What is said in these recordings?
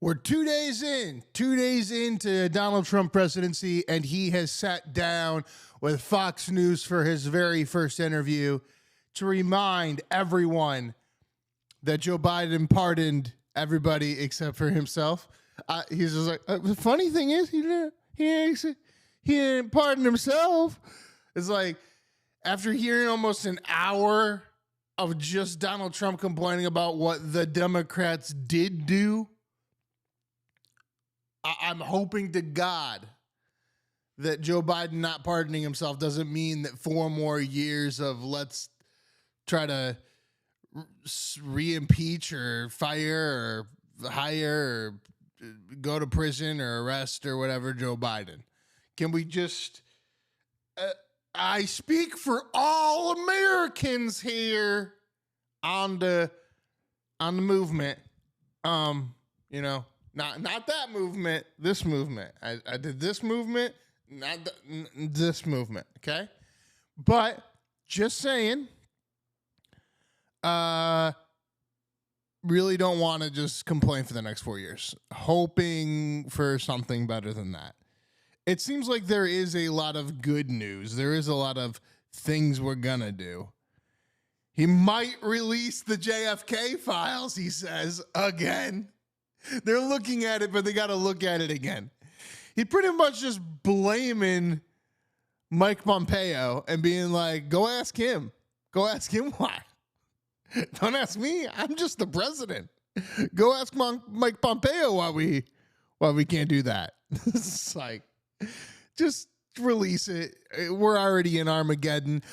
We're 2 days into Donald Trump presidency, and he has sat down with Fox News for his very first interview to remind everyone that Joe Biden pardoned everybody except for himself. He's just like, the funny thing is, he didn't pardon himself. It's like, after hearing almost an hour of just Donald Trump complaining about what the Democrats did do, I'm hoping to God that Joe Biden not pardoning himself doesn't mean that 4 more years of let's try to re-impeach or fire or hire or go to prison or arrest or whatever Joe Biden. Can we just... I speak for all Americans here on the movement. Not that movement, this movement. I did this movement, not this movement, okay? But just saying, really don't want to just complain for the next 4 years. Hoping for something better than that. It seems like there is a lot of good news. There is a lot of things we're gonna do. He might release the JFK files, he says, again. They're looking at it, but they got to look at it again. He pretty much just blaming Mike Pompeo and being like, go ask him. Go ask him why. Don't ask me. I'm just the president. Go ask Mike Pompeo why we can't do that. It's like, just release it. We're already in Armageddon.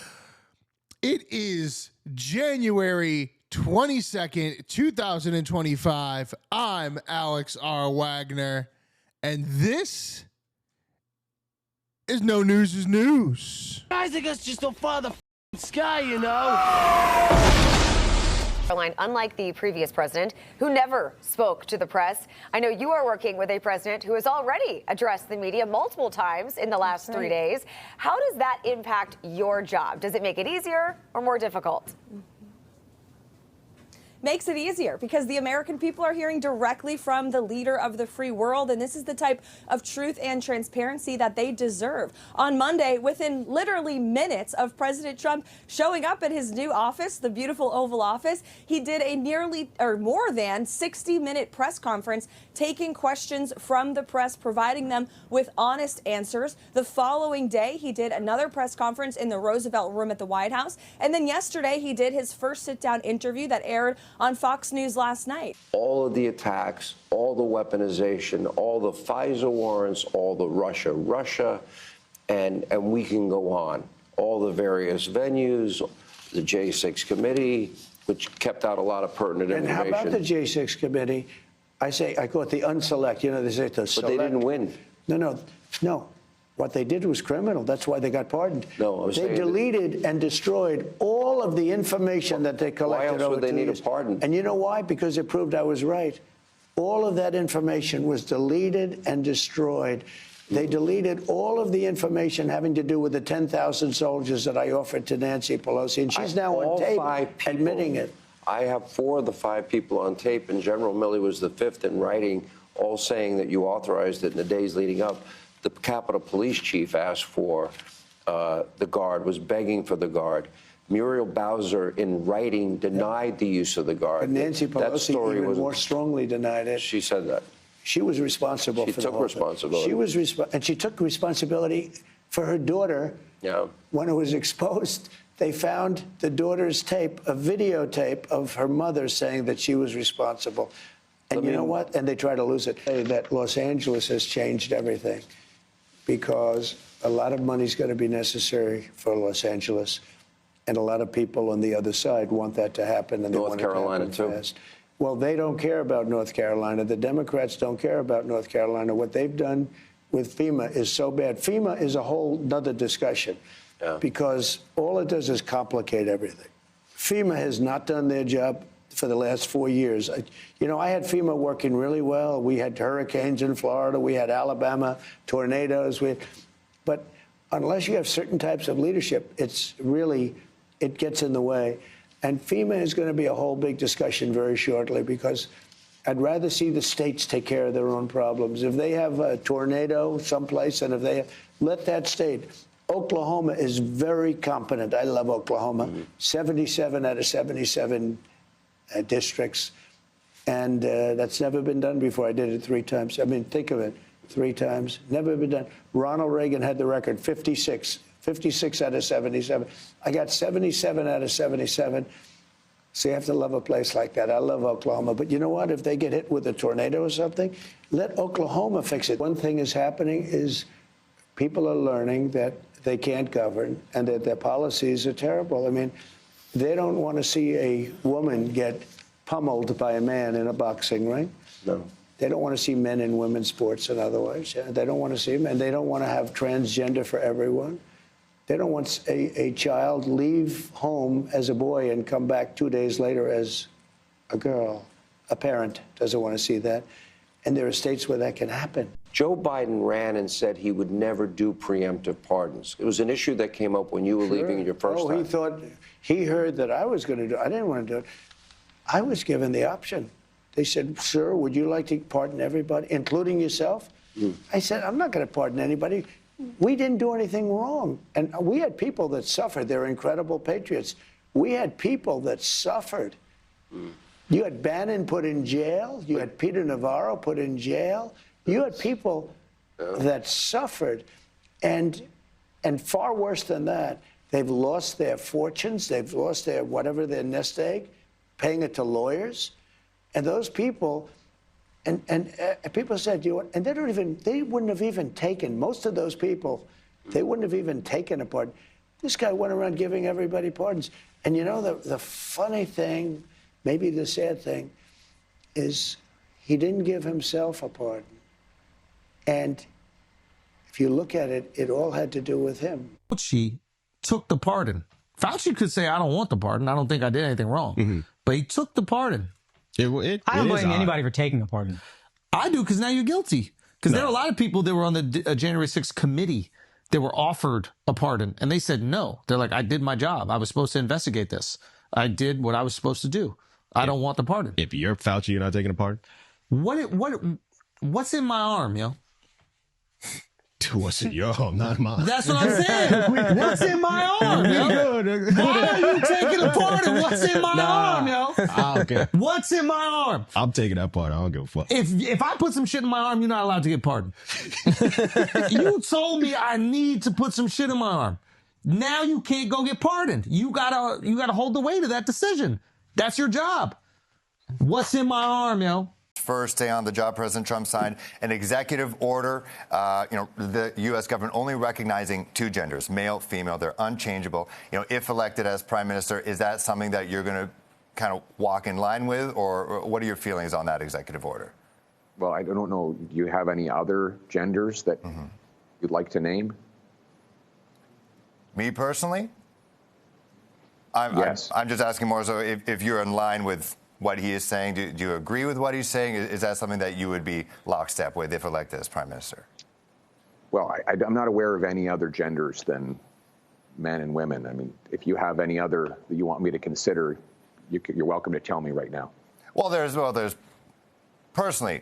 It is January 22nd, 2025. I'm Alex R. Wagner, and this is No News is News. Guys, I guess just don't follow the sky, you know? Unlike the previous president, who never spoke to the press, I know you are working with a president who has already addressed the media multiple times in the last 3 days. How does that impact your job? Does it make it easier or more difficult? Makes it easier because the American people are hearing directly from the leader of the free world, and this is the type of truth and transparency that they deserve. On Monday, within literally minutes of President Trump showing up at his new office, the beautiful Oval Office, he did a more than 60-minute press conference, taking questions from the press, providing them with honest answers. The following day, he did another press conference in the Roosevelt Room at the White House, and then yesterday, he did his first sit-down interview that aired on Fox News last night. All of the attacks, all the weaponization, all the FISA warrants, all the Russia, and we can go on. All the various venues, the J6 committee, which kept out a lot of pertinent information. And how about the J6 committee? I call it the unselect. You know, they say the select. But they didn't win. No. What they did was criminal. That's why they got pardoned. No, they deleted and destroyed all of the information that they collected. Why else would they need a pardon? And you know why? Because it proved I was right. All of that information was deleted and destroyed. They deleted all of the information having to do with the 10,000 soldiers that I offered to Nancy Pelosi, and she's now on tape admitting it. I have 4 of the 5 people on tape, and General Milley was the 5th in writing, all saying that you authorized it in the days leading up. The Capitol Police Chief asked for the guard, was begging for the guard. Muriel Bowser, in writing, denied the use of the guard. But Nancy Pelosi even more strongly denied it. She said that. She was responsible for the whole thing. She took responsibility. And she took responsibility for her daughter. Yeah. When it was exposed, they found the daughter's tape, a videotape of her mother saying that she was responsible. And you know what? And they try to lose it. That Los Angeles has changed everything, because a lot of money is going to be necessary for Los Angeles, and a lot of people on the other side want that to happen, and North Carolina too. Fast. Well, they don't care about North Carolina. The Democrats don't care about North Carolina. What they've done with FEMA is so bad. FEMA is a whole nother discussion, because all it does is complicate everything. FEMA has not done their job for the last 4 years. You know, I had FEMA working really well. We had hurricanes in Florida. We had Alabama tornadoes. But unless you have certain types of leadership, it gets in the way. And FEMA is going to be a whole big discussion very shortly, because I'd rather see the states take care of their own problems. If they have a tornado someplace, and if they let that state. Oklahoma is very competent. I love Oklahoma. 77 out of 77 districts. And that's never been done before. I did it 3 times. I mean, think of it. 3 times. Never been done. Ronald Reagan had the record, 56. 56 out of 77. I got 77 out of 77. So you have to love a place like that. I love Oklahoma. But you know what? If they get hit with a tornado or something, let Oklahoma fix it. One thing is happening is people are learning that they can't govern and that their policies are terrible. I mean, they don't want to see a woman get pummeled by a man in a boxing ring. No. They don't want to see men in women's sports and otherwise. They don't want to see them, and they don't want to have transgender for everyone. They don't want a child leave home as a boy and come back 2 days later as a girl. A parent doesn't want to see that. And there are states where that can happen. Joe Biden ran and said he would never do preemptive pardons. It was an issue that came up when you were leaving your first time. He heard that I was going to do it. I didn't want to do it. I was given the option. They said, sir, would you like to pardon everybody, including yourself? I said, I'm not going to pardon anybody. We didn't do anything wrong. And we had people that suffered. They're incredible patriots. We had people that suffered. You had Bannon put in jail. You had Peter Navarro put in jail. You had people that suffered. And far worse than that, they've lost their fortunes. They've lost their whatever, their nest egg, paying it to lawyers. And those people, and people said, and they wouldn't have even taken, most of those people, they wouldn't have even taken a pardon. This guy went around giving everybody pardons. And you know, the funny thing, maybe the sad thing, is he didn't give himself a pardon. And if you look at it, it all had to do with him. Fauci took the pardon. Fauci could say, I don't want the pardon. I don't think I did anything wrong. But he took the pardon. I don't blame anybody for taking a pardon. I do, because now you're guilty. Because there are a lot of people that were on the January 6th committee that were offered a pardon, and they said no. They're like, I did my job. I was supposed to investigate this. I did what I was supposed to do. I don't want the pardon. If you're Fauci, you're not taking a pardon? What's in my arm, yo? What's in your arm, not mine. That's what I'm saying. What's in my arm, yo? Why are you taking a pardon? What's in my arm, yo? Okay. What's in my arm? I'm taking that part. I don't give a fuck. If I put some shit in my arm, you're not allowed to get pardoned. You told me I need to put some shit in my arm. Now you can't go get pardoned. You gotta hold the weight of that decision. That's your job. What's in my arm, yo? First day on the job, President Trump signed an executive order, the U.S. government only recognizing 2 genders, male, female. They're unchangeable. If elected as prime minister, is that something that you're going to kind of walk in line with, or what are your feelings on that executive order? Well, I don't know. Do you have any other genders that you'd like to name? Me personally? Yes. I'm just asking more so if you're in line with what he is saying. Do you agree with what he's saying? Is that something that you would be lockstep with if elected as prime minister? Well, I'm not aware of any other genders than men and women. I mean, if you have any other that you want me to consider, you're welcome to tell me right now. Well, there's personally,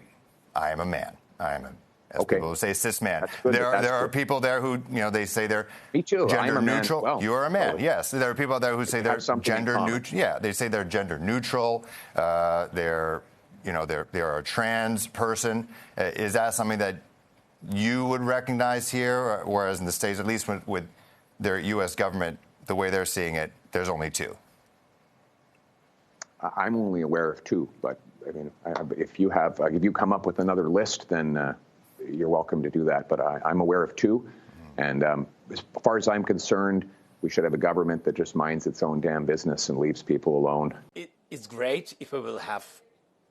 I am a man. I am as people who say cis man. There are people there who, they say they're gender neutral. Well, you are a man, yes. There are people there who say they're gender neutral. Yeah, they say they're gender neutral. They're a trans person. Is that something that you would recognize here? Whereas in the States, at least with their U.S. government, the way they're seeing it, there's only 2. I'm only aware of 2, but I mean, if you come up with another list, then you're welcome to do that. But I'm aware of 2. And as far as I'm concerned, we should have a government that just minds its own damn business and leaves people alone. It's great if we will have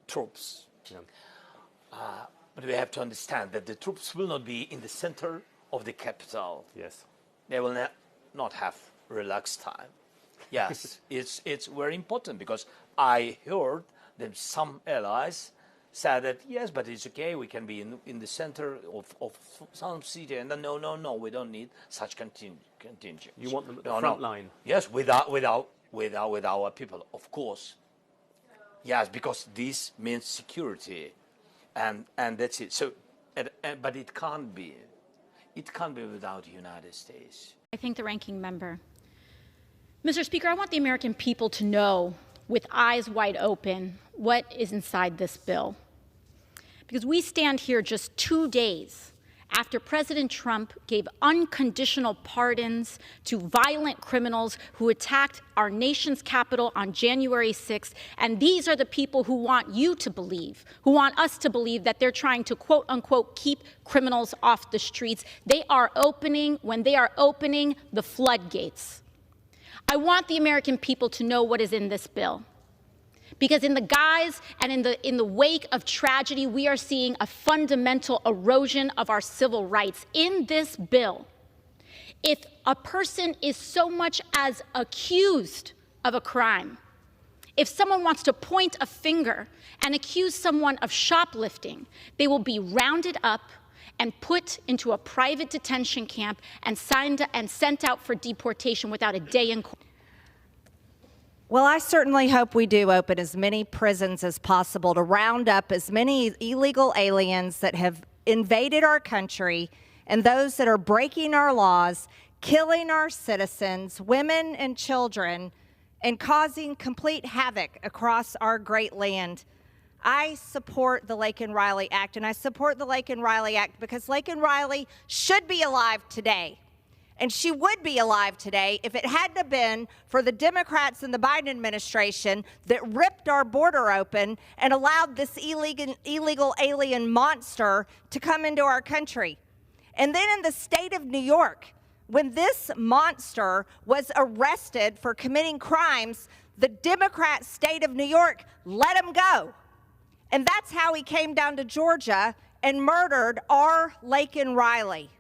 troops. But we have to understand that the troops will not be in the center of the capital. Yes. They will not have relaxed time. Yes, it's very important, because I heard that some allies said that, yes, but it's okay, we can be in the center of some city, and then no, we don't need such contingent. You want them at the front line? Yes, with our people, of course. Yes, because this means security, and that's it. So, but it can't be. It can't be without the United States. I thank the ranking member. Mr. Speaker, I want the American people to know, with eyes wide open, what is inside this bill. Because we stand here just 2 days after President Trump gave unconditional pardons to violent criminals who attacked our nation's capital on January 6th. And these are the people who want you to believe, who want us to believe that they're trying to, quote unquote, keep criminals off the streets. When they are opening the floodgates. I want the American people to know what is in this bill. Because in the guise and in the wake of tragedy, we are seeing a fundamental erosion of our civil rights. In this bill, if a person is so much as accused of a crime, if someone wants to point a finger and accuse someone of shoplifting, they will be rounded up and put into a private detention camp and sent out for deportation without a day in court. Well, I certainly hope we do open as many prisons as possible to round up as many illegal aliens that have invaded our country and those that are breaking our laws, killing our citizens, women and children, and causing complete havoc across our great land. I support the Laken Riley Act, and I support the Laken Riley Act because Laken Riley should be alive today. And she would be alive today if it hadn't been for the Democrats and the Biden administration that ripped our border open and allowed this illegal alien monster to come into our country. And then in the state of New York, when this monster was arrested for committing crimes, the Democrat state of New York let him go. And that's how he came down to Georgia and murdered our Laken Riley.